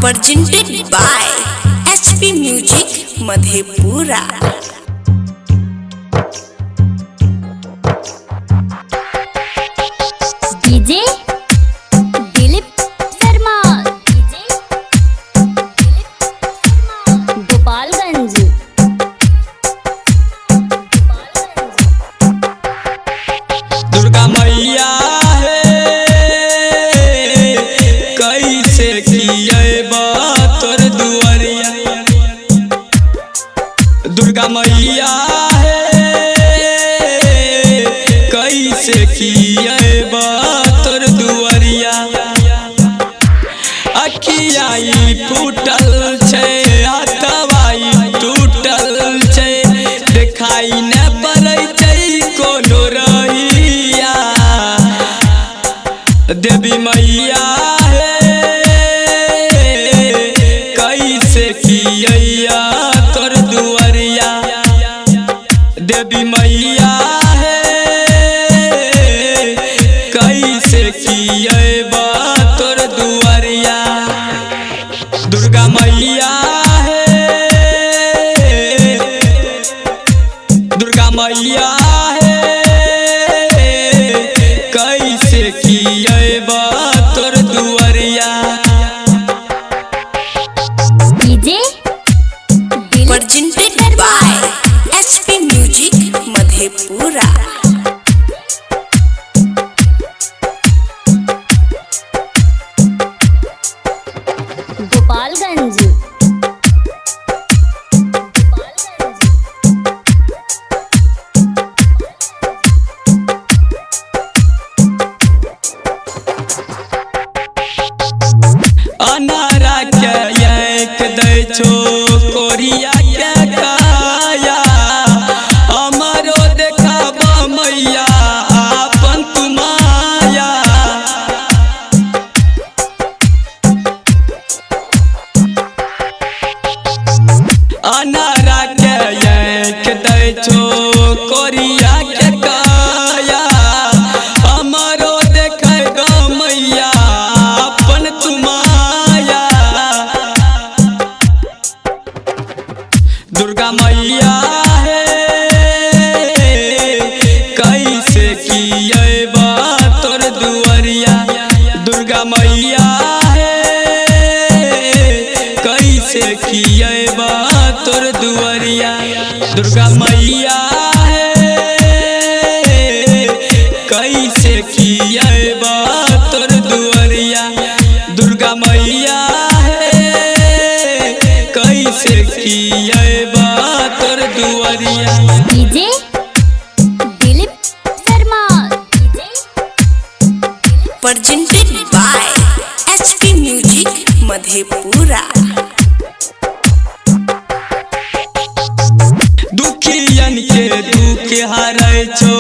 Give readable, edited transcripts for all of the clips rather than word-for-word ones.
Presented by HP Music Madhepura। DJ Dilip Sharma, Gopalganj. Durga मैया है कैसे किएबा तोर दुआरिया। दुर्गा मैया है कैसे किएबा तोर दुआरिया। अखियाई फूटल छै हाथवाई टूटल छै, देखाई न पड़ै छै कोनो रहिया। देवी मैया है कैसे किएया तोर दुआरिया। देवी मैया है कैसे किएबा तोर दुआरिया। दुर्गा मैया है दुर्गा मैया है कैसे किएबा तोर दुआरिया। DJ Presented by HP Music Madhepura। Gopalganj. अनारा के एक दै छो कोरिया के काया। हमारो देखाबा मैया आपन तुमाया। अनारा के एक दै छो कोरिया के काया। हमारो देखेगा मैया अपन तुमाया। दुर्गा मैया है कैसे किएबा तोर दुआरिया। दुर्गा मैया है कैसे किएबा तोर दुआरिया। दुर्गा मैया है कैसे किएबा तोर दुआरिया। दुर्गा मैया है कैसे किएबा तोर दुआरिया। DJ Dilip Sharma, Presented by HP Music Madhepura। दुखियन के दुख हरै छो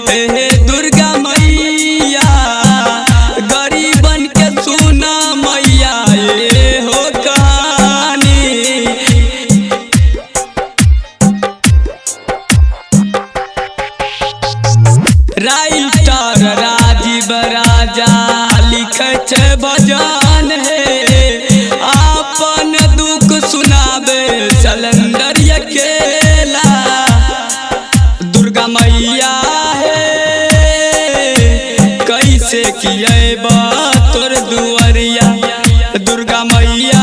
हे दुर्गा मैया। गरीबन के सुना मैया ये हो कहानी। राइटर राजीव राजा लिखै छै भजन हे। आपन दुख सुनाबे सलंदर अकेला। दुर्गा मैया है कैसे किएबा तोर दुआरिया। दुर्गा मैया